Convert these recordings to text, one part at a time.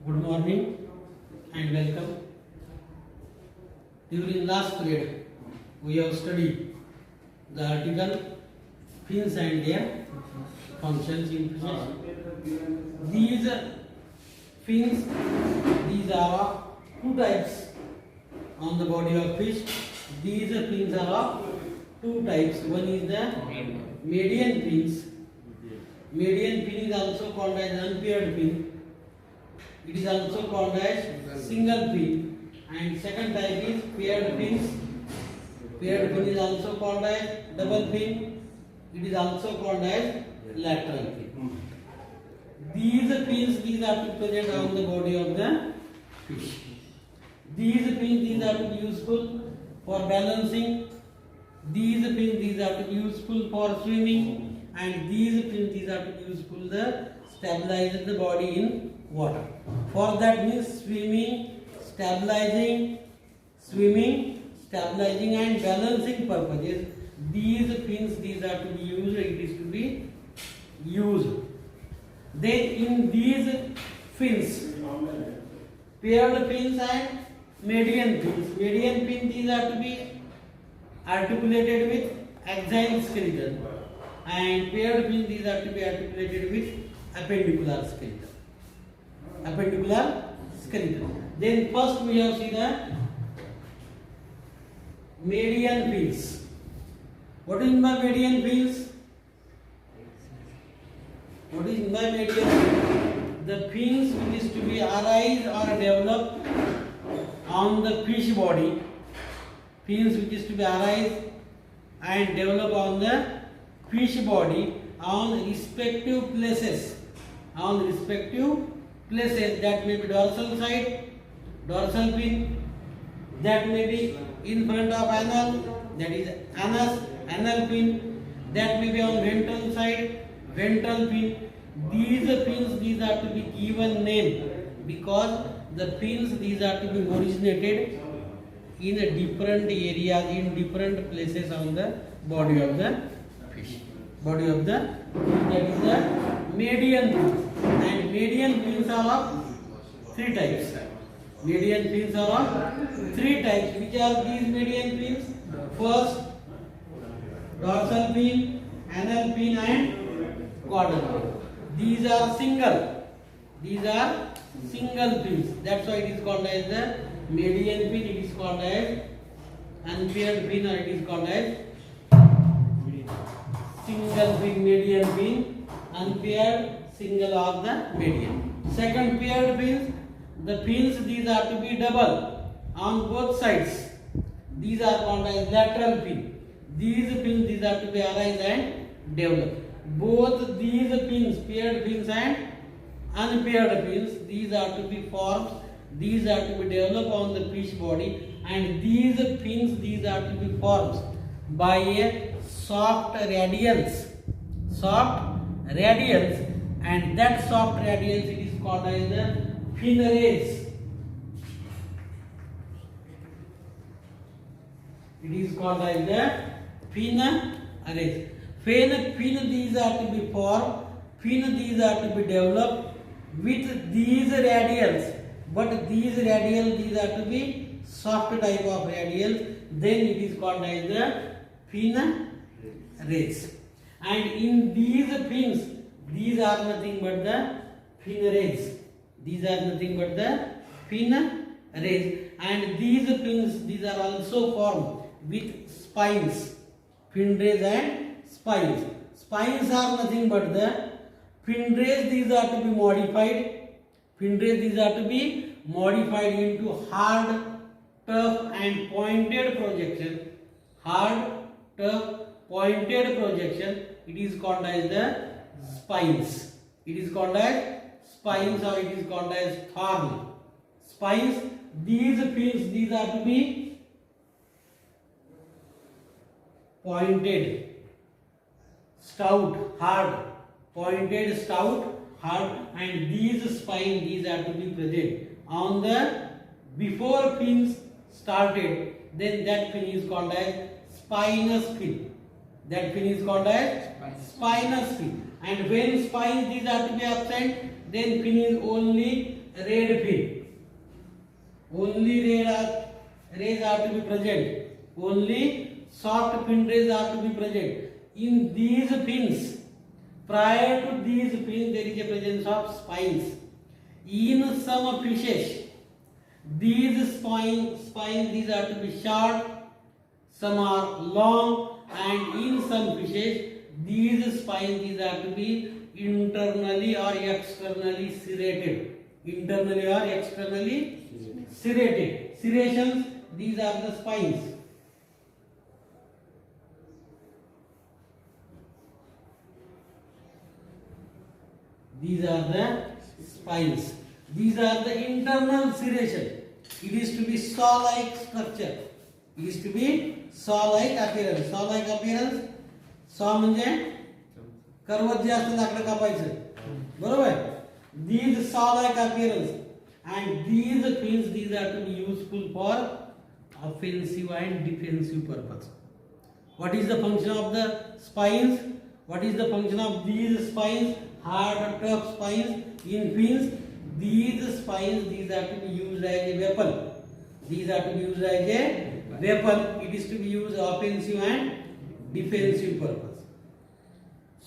Good morning and welcome. During last period, we have studied the article fins and their functions in fish. These fins, these are two types on the body of fish. These fins are of two types. One is the median fins. Median fin is also called as unpaired fin. It is also called as single fin. And second type is paired fins. Paired fin is also called as double fin. It is also called as lateral fin. These fins, these are to present on the body of the fish. These fins, these are to be useful for balancing. These fins, these are to be useful for swimming. And these fins, these are to be useful to stabilize the body in water. For that means swimming, stabilizing and balancing purposes. These fins, these are to be used. It is to be used. Then in these fins, paired fins and median fins. Median fins, these are to be articulated with axial skeleton, and paired fins, these are to be articulated with appendicular skeleton. Then first we have seen the median fins. What is my median fins? What is my median fins? The fins which is to be arise or develop on the fish body. Fins which is to be arise and develop on the fish body on respective places. That may be dorsal side, dorsal fin, that may be in front of anal, that is anus, anal fin, that may be on ventral side, ventral fin. These fins, these are to be given name because the fins, these are to be originated in a different areas, in different places on the body of the fish. That is the median fins. And median fins are of three types. Median fins are of three types. Which are these median fins? First, dorsal fin, anal fin and caudal fin. These are single fins. That's why it is called as the median fin. It is called as unpaired fin, or it is called as single fin, median fin, unpaired, single of the median. Second, paired fins. The fins, these are to be double on both sides. These are called as lateral fin. These fins, these are to be arise and develop. Both these fins, paired fins and unpaired fins, these are to be formed. These are to be developed on the fish body, and these fins, these are to be formed by a soft radials, and that soft radials, it is called as the fin rays. It is called as the fin rays. Fin, these are to be formed. Fin, these are to be developed with these radials. But these radials, these are to be soft type of radials. Then it is called as the fin rays. And in these fins, these are nothing but the fin rays. And these fins, these are also formed with spines. Fin rays and spines. Spines are nothing but the fin rays. These are to be modified. Into hard, tough and pointed projection. It is called as the spines. Or it is called as thorn. Spines. These fins, these are to be pointed, stout, hard. And these spines, these are to be present on the before fins started. Then that fin is called as spinous fin. And when spines, these are to be absent, then fin is only red fin. Only rays are to be present. Only soft fin rays are to be present. In these fins, prior to these fins, there is a presence of spines. In some fishes, these spines these are to be short, some are long, and in some fishes, these spines these are to be internally or externally serrated. Internally or externally serrated. Serrations, these are the spines. These are the spines. These are the internal serration. It is to be saw-like structure. It is to be saw-like appearance. Saw-like appearance. Saw म्हणजे कर्वत जे असतं लाकडं कापायचं. बरोबर? These saw-like appearance and these fins these are to be useful for offensive and defensive purpose. What is the function of the spines? What is the function of these spines? Hard, tough spines in fins. These spines these are to be used as a weapon. These are to be used as a weapon. It is to be used offensive and defensive purpose.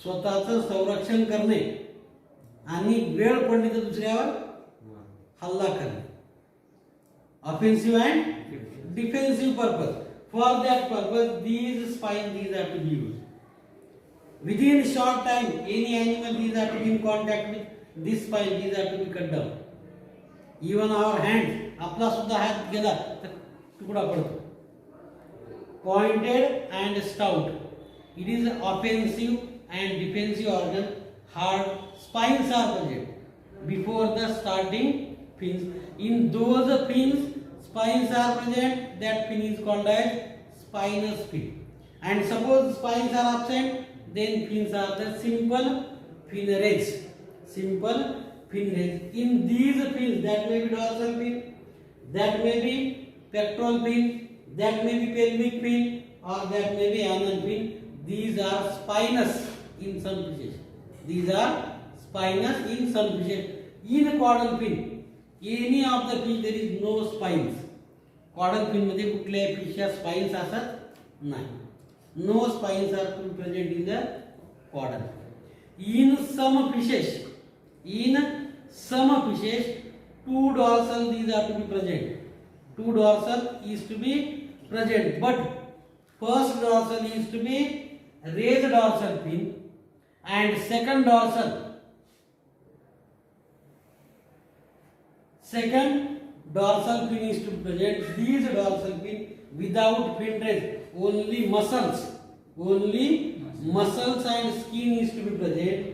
स्वतःचं संरक्षण करणे आणि वेळ पडली तर दुसऱ्यावर हल्ला करणे. Offensive and defensive purpose. For that purpose, these spines these are to be used. Within short time, any animal these are to be in contact with this spine these are to be cut down. Even our hand, आपला सुद्धा हात गेला तर तुकडा पडतो. Pointed and stout. It is offensive and defensive organ. Hard spines are present before the starting fins. In those fins, spines are present. That fin is called as spinous fin. And suppose spines are absent, then fins are the simple fin rays. Simple fin rays. In these fins, that may be dorsal fin, that may be pectoral fin, that may be pelvic fin, or that may be anal fin. These are spinous in some fishes. These are spinous in some fishes. In caudal fin, any of the fish there is no spines. Caudal fin मध्ये कुठल्याही फिशच्या spines असत नाही. No spines are to be present in the caudal. In some fishes, two dorsal these are to be present. Two dorsal is to be present, but first dorsal is to be raised dorsal fin and second dorsal fin is to be present. These dorsal fin without fin rays, only muscles and skin is to be present.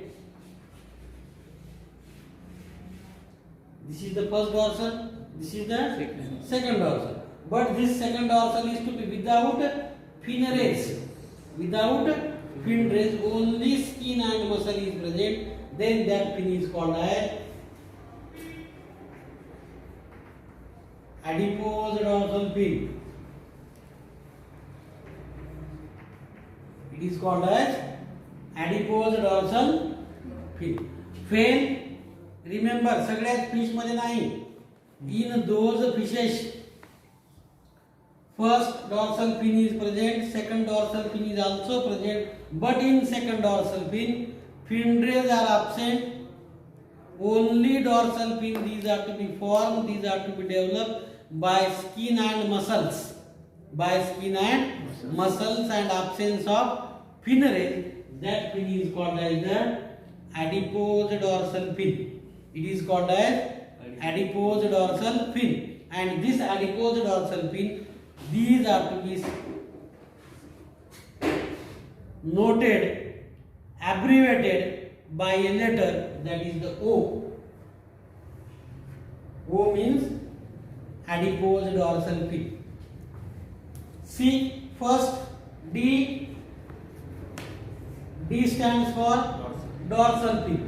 This is the first dorsal, this is the second dorsal. But this second dorsal is to be without fin rays. Without fin rays, only skin and muscle is present. Then that fin is called as adipose dorsal fin. It is called as adipose dorsal fin. Fin, remember, सगळ्यात fish मध्ये नाही. In those fishes, first dorsal fin is present, second dorsal fin is also present, but in second dorsal fin, fin rays are absent. Only dorsal fin these are to be formed, these are to be developed by skin and muscles. By skin and muscles and absence of fin rays, that fin is called as the adipose dorsal fin. It is called as adipose dorsal fin. And this adipose dorsal fin, these are to be noted, abbreviated by a letter, that is the O. O means adipose dorsal fin. See, first D stands for dorsal fin.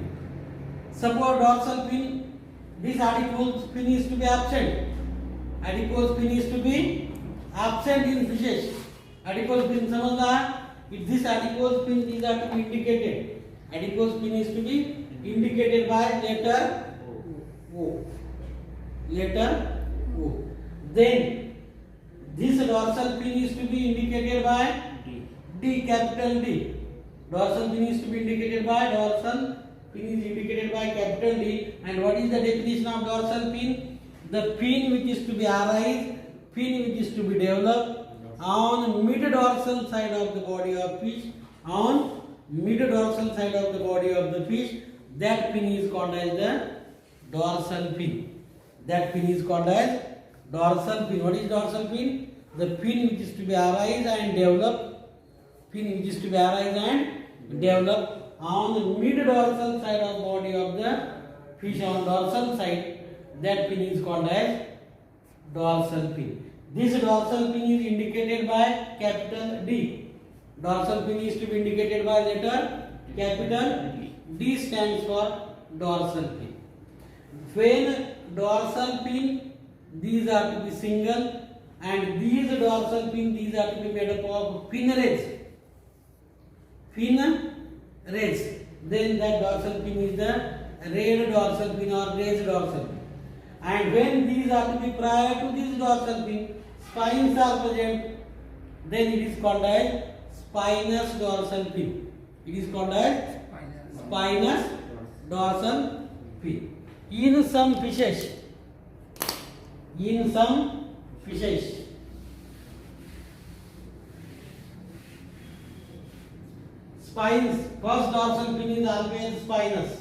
Suppose dorsal fin, this adipose fin is to be absent. Adipose fin is to be absent in fishes. Adipose fin समजला? If this adipose fin these are to be indicated. Adipose fin is to be indicated by letter O. letter O. Then this dorsal fin is to be indicated by D, capital D. Dorsal fin is to be indicated by capital D. And what is the definition of dorsal fin? The fin which is to be arise, fin which is to be developed on mid-dorsal side of the body of fish, on mid-dorsal side of the body of the fish. That fin is called as the dorsal fin. That fin is called as dorsal fin. What is dorsal fin? The fin which is to be arise and develop, fin which is to be arise and develop on the mid-dorsal side of body of the fish, on dorsal side. That fin is called as dorsal fin. This dorsal fin is indicated by capital D. Dorsal fin is to be indicated by letter capital D, stands for dorsal fin. When dorsal fin, these are to be single, and these dorsal fin, these are to be made up of fin rays. Fin rays. Then that dorsal fin is the rayed dorsal fin or raised dorsal fin. And when these are to be prior to this dorsal fin, spines are present, then it is called as spinous dorsal fin. It is called as spinous dorsal fin. In some fishes, spines, first dorsal fin is always spinous.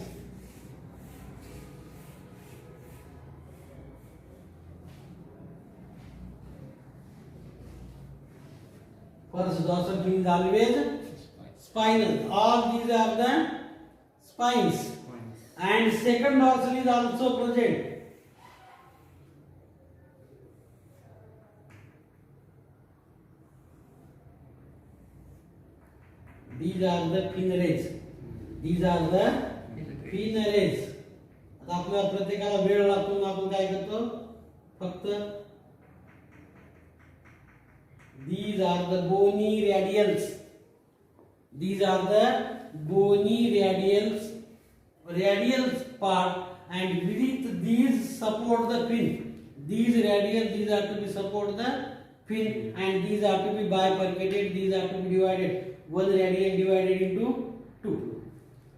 First dorsal fin is always spinous. All these are the spines. And second dorsal is also present. These are the fin rays. These are the fin rays. आता आपल्याला प्रत्येकाला वेळ लागतो, आपण काय करतो, फक्त these are the bony radials. These are the bony radials part, and beneath these support the fin. These radials, these are to be support the fin, and these are to be bifurcated. These are to be divided. One radial divided into two.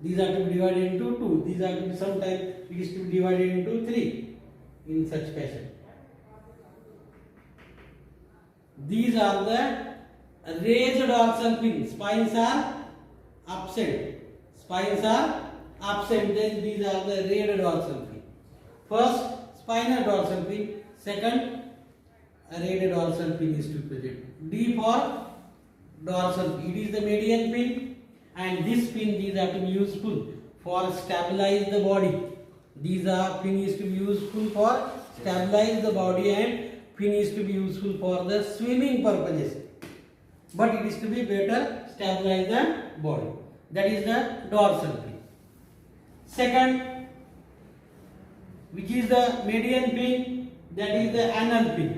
These are to be divided into two. These are to be sometimes it is to be divided into three in such fashion. These are the raised dorsal fin. Spines are absent. Then these are the raised dorsal fin. First, spinal dorsal fin. Second, raised dorsal fin is to be present. D for dorsal fin. It is the median fin, and this fin, these are to be useful for stabilize the body. These are fin is to be useful for stabilize the body, and fin is to be useful for the swimming purposes, but it is to be better stabilize the body. That is the dorsal fin. Second, which is the median fin, that is the anal fin.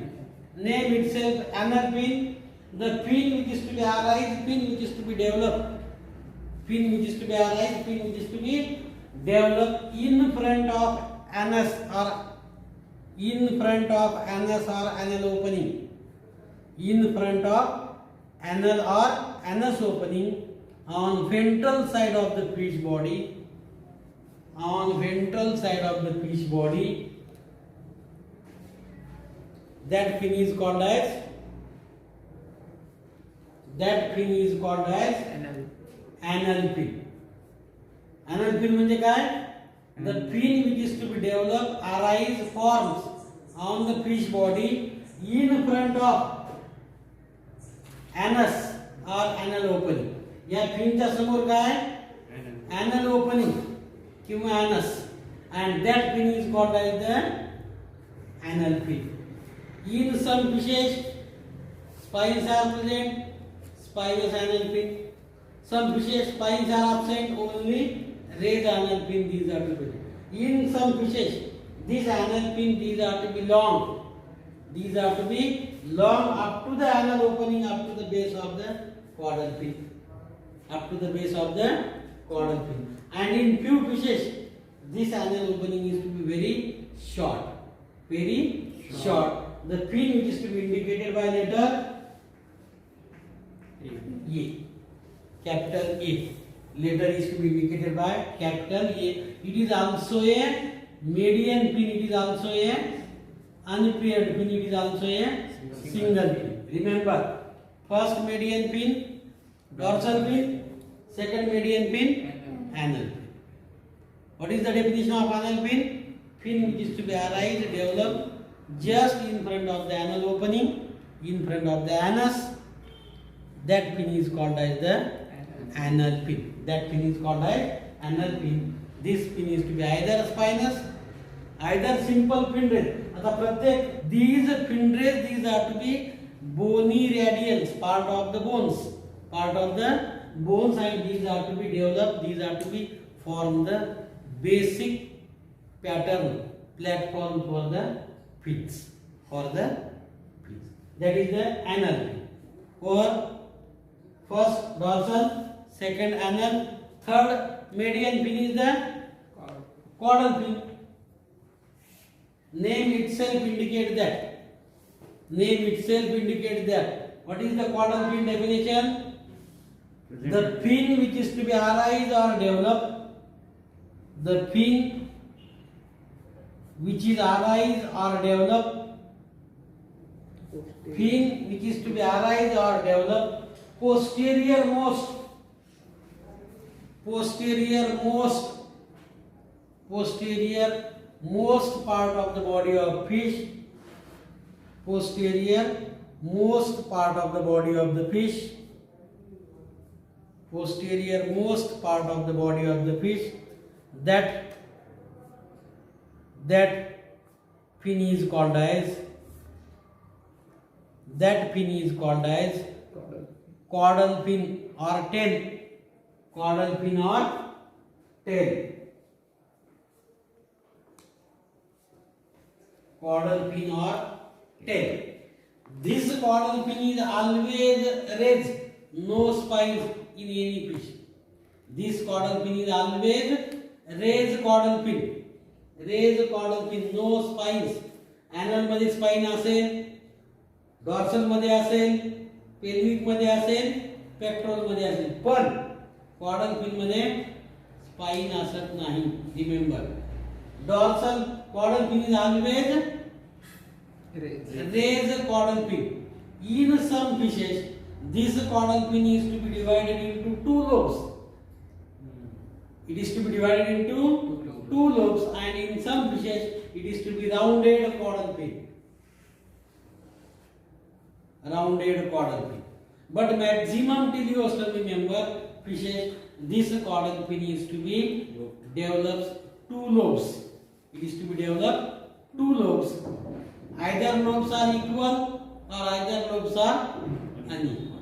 Name itself anal fin. The fin which is to be arise, fin which is to be developed, fin which is to be arise, fin which is to be developed in front of anus or anal opening, in front of anal or anus opening, on ventral side of the fish body, that fin is called as anal fin. Anal fin म्हणजे काय? The fin which is to be developed forms on the fish body in front of anus or anal opening. या फिनच्या समोर काय? Anal opening किंवा anus, and that fin is called as the anal fin. In some fishes, spines are present, spinous anal fin. Some fishes spines are absent, only raised anal fin, these are to be. In some fishes, this anal fin, these are to be long. These are to be long up to the anal opening, up to the base of the caudal fin. And in few fishes, this anal opening is to be very short. very short. The pin which is to be indicated by letter A, capital A. Letter is to be indicated by capital A. It is also a median pin. It is also a unpaired pin. It is also a single pin. Remember, first median pin, dorsal pin. Second median pin, anal pin. What is the definition of anal pin? Pin which is to be arise, develop just in front of the anal opening, in front of the anus. That pin is called as the anal pin. That pin is called as anal pin. This pin is to be either spinous, either simple pin rays. आता प्रत्येक these pin rays, these are to be bony radials, part of the bones, and these are to be developed. These are to be form the basic pattern platform for the pins. That is the anal pin. Or first dorsal, second anal, third median pin is the caudal pin. Name itself indicates that. What is the caudal pin definition? The pin which is to be arise or develop. The pin which is arise or develop. Pin which is to be arise or develop. Posterior most part of the body of fish. Posterior most part of the body of the fish. Posterior most part of the body of the fish. That pin is called as caudal pin or tail. Caudal pin or tail. Caudal pin or tail. This caudal pin is always raised, no spines in any fish. This caudal pin is always raised caudal pin, no spines. Anal मध्ये spine असेल, dorsal मध्ये असेल, pelvic मध्ये असेल, pectoral मध्ये असेल, पण caudal pin मध्ये spine असत नाही. Remember, dorsal caudal pin is always raised caudal pin. In some fishes, this caudal pin is to be divided into two lobes. It is to be divided into two lobes, and in some fishes, it is to be rounded caudal pin. But maximum teleostomy member fishes, this caudal pin is to be develops two lobes. It is to be developed two lobes. Either lobes are equal or either lobes are unequal.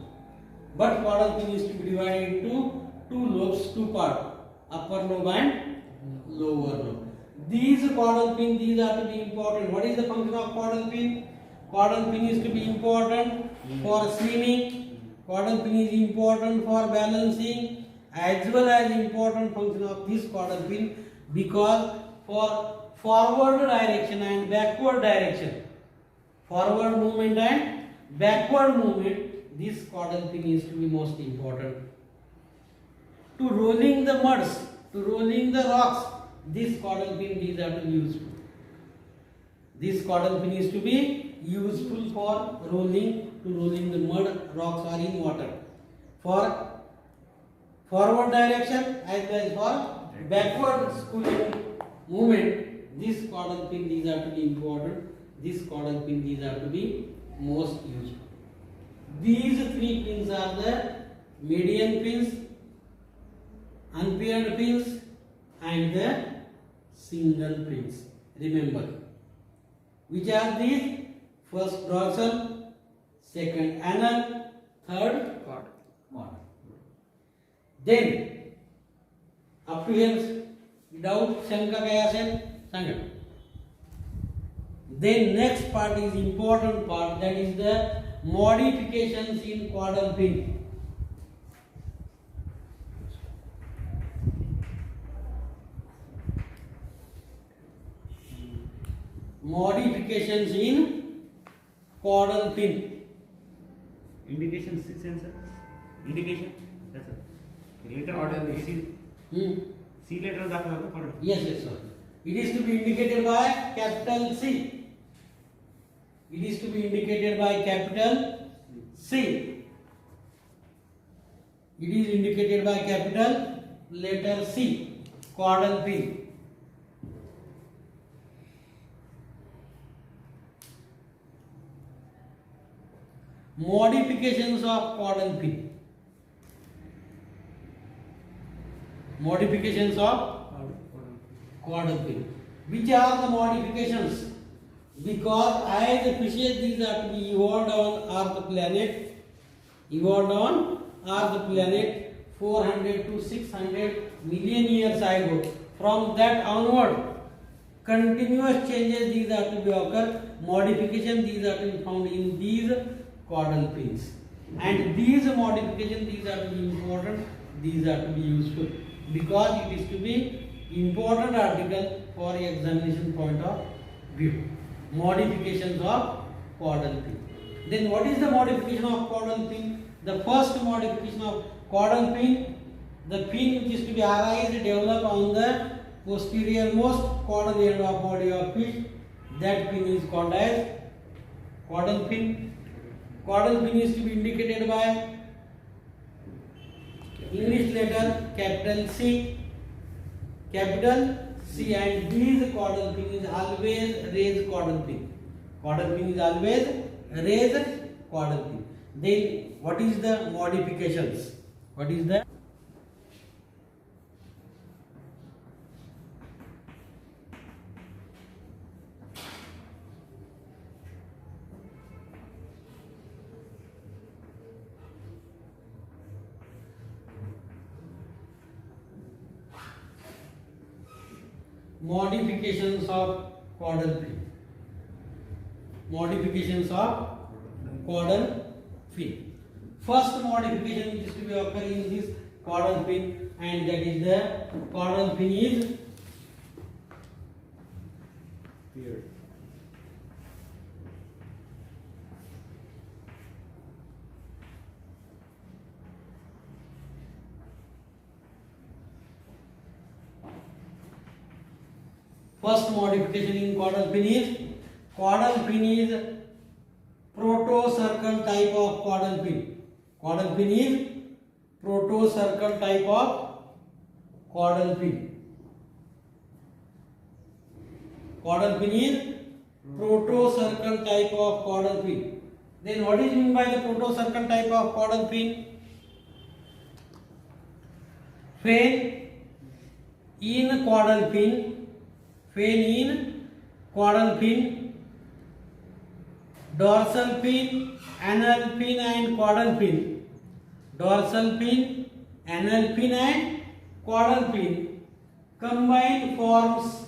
But caudal pin is to be divided into two lobes, two parts, upper lobe and lower lobe. These caudal pin, these are to be important. What is the function of caudal pin? Caudal pin is to be important for swimming. Caudal pin is important for balancing, as well as important function of this caudal pin because for forward direction and backward direction, forward movement and backward movement, this caudal pin is to be most important. To rolling the muds, to rolling the rocks, this caudal pin, these are to be useful. This caudal pin is to be useful for rolling the mud, rocks or in water. For forward direction as well as for backward schooling movement, this caudal pin, these are to be important. This caudal pin, these are to be most useful. These three pins are the median pins, unpaired pins, and the single pins. Remember, which are these? First dorsal, second anal, third caudal. Then up to here, doubt, शंका काय असेल सांगा. Then next part is important part, that is the modifications in caudal pin. Modifications in caudal fin. Indication C sensor. Indication. Yes sir. Later Caudal on fin. C letter दाखवा ना पढ़ो. Yes, yes, sir. It is to be indicated by capital C. It is to be indicated by capital C. It is indicated by capital letter C. Caudal fin. Modifications of caudal fin. Modifications of caudal fin. Which are the modifications? Because as fishes, these are to be evolved on Earth planet. Evolved on Earth planet 400 to 600 million years ago. From that onward, continuous changes these are to be occur. Modification these are to be found in these caudal fins. And these modifications these are to be important. These are to be useful because it is to be important article for examination point of view. Modifications of caudal fin. Then what is the modification of caudal fin? The first modification of caudal fin, the fin which is to be arise develop on the posterior most caudal end of body of fish. That fin is called as caudal fin. Caudal fin is to be indicated by English letter capital C. Capital C, and these caudal fin is always raised caudal fin. Caudal fin is always raised caudal fin. Then what is the modifications? What is the modifications of caudal fin? Modifications of caudal fin. First modification which is to be occur in this caudal fin, and that is the caudal fin is Beard. first modification in caudal fin is proto-circle type of caudal fin. Caudal fin is proto-circle type of caudal fin. Caudal fin is proto-circle type of caudal fin. Then what is meant by the proto-circle type of caudal fin? Fin in caudal fin, dorsal fin, anal fin and caudal fin. Dorsal fin, anal fin and caudal fin combine forms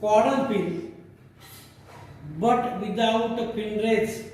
caudal fin, but without fin rays.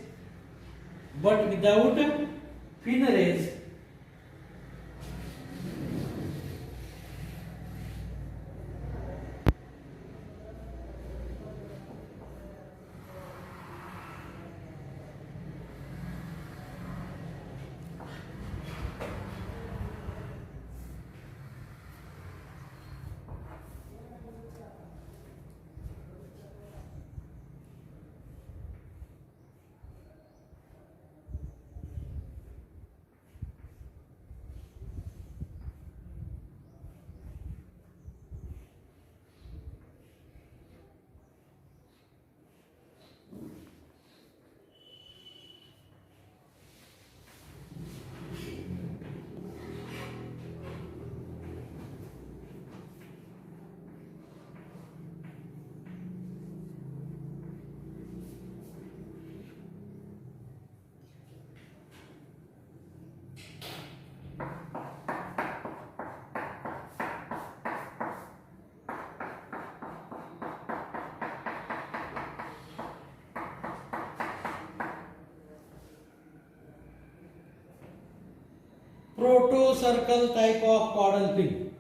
Proto-circle type of caudal fin.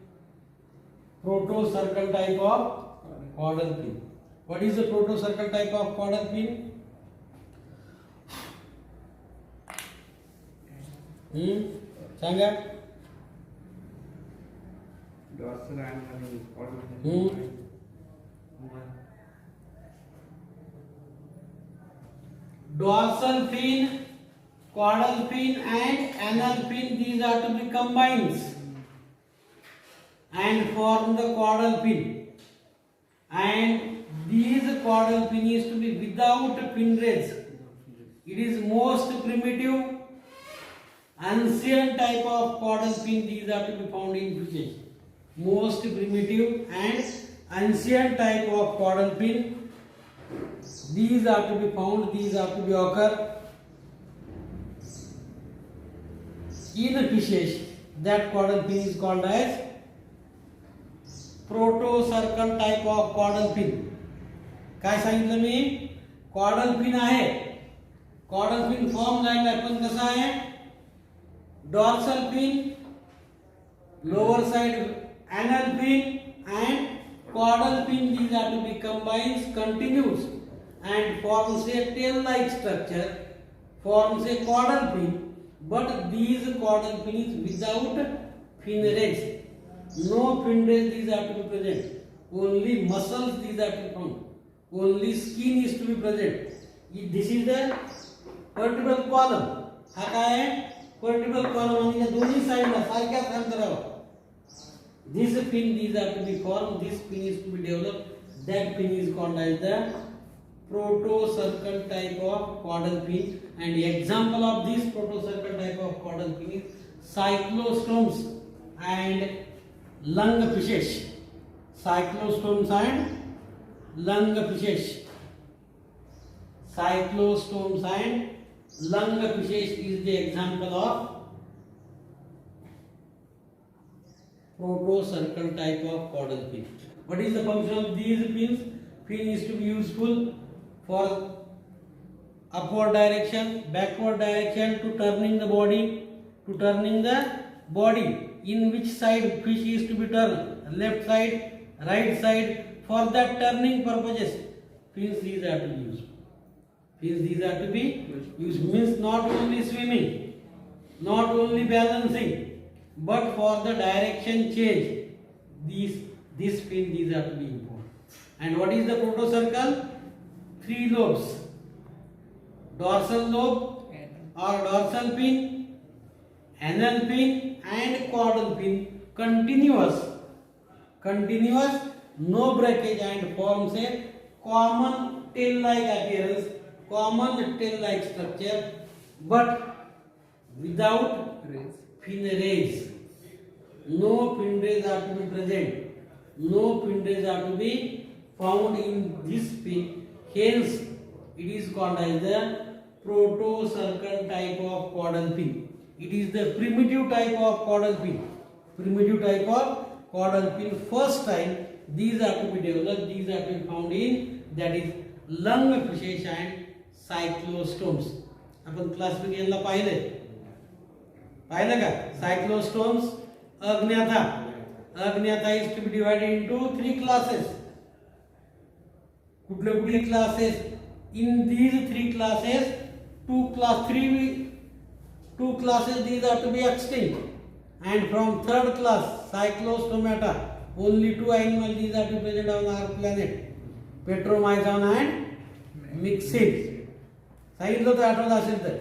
Proto-circle type of caudal fin. What is the proto-circle type of caudal fin? Sanga. dorsal and caudal Dorsal fin, caudal fin and anal fin, these are to be combined and form the caudal fin, and these caudal fin is to be without fin rays. It is most primitive ancient type of caudal fin. These are to be found in fishes. Most primitive and ancient type of caudal fin. These are to be found. These are to be occur in fishes. That caudal fin is called as proto-circle type of caudal fin. काय सांगितलं मी? caudal fin आहे. caudal fin form झाला पण कसा आहे? dorsal fin, lower side anal fin and caudal fin. These are to be combined continuous and forms a tail-like structure, forms a caudal fin. But these caudal fin is without fin rays. No fin rays these are to be present. Only muscles these are to be found. Only skin is to be present. This is the vertebral column. हा काय आहे? vertebral column आणि या दोन्ही साइडला सारख्याच अंतरावर. This fin these are to be formed. This fin is to be developed. That fin is called as the proto-circle type of caudal fin. And the example of this proto-circle type of caudal fin is cyclostomes and lungfishes. Cyclostomes and lungfishes. Cyclostomes and lungfishes is the example of proto-circle type of caudal fin. What is the function of these fins? Fin is to be useful for upward direction, backward direction, to turning the body, in which side fish is to be turned, left side, right side. For that turning purposes, fins these are to be used. Fins these are to be used. Means not only swimming, not only balancing, but for the direction change, this fin these are to be important. And what is the protocircle? 3 lobes: dorsal lobe or dorsal fin, anal fin and caudal fin, continuous, no breakage, and forms a common tail-like appearance, common tail-like structure, but without fin rays. No fin rays are to be present. No fin rays are to be found in this fin. Hence, it is called as the proto-circle type of caudal fin. It is the primitive type of caudal fin. Primitive type of caudal fin. First time these are to be developed. These are to be found in, that is, lungfishes and cyclostomes. आपण क्लासिफिकेशनला पाहिलं का? Cyclostomes, Agnatha. Agnatha is to be divided into 3 classes. कुठले classes? In these 3 classes, 2 classes these are to be extinct, and from 3rd class, Cyclostomata, only 2 animals these are to be present on our planet: Petromyzon and Myxid. सांगितलं तर आठवलं असेल तर.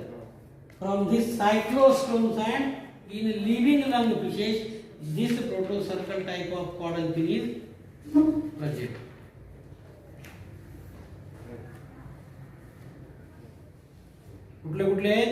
From this cyclostomes and in living lungfishes, this proto-circle type of caudal fin is present. कुठले आहेत?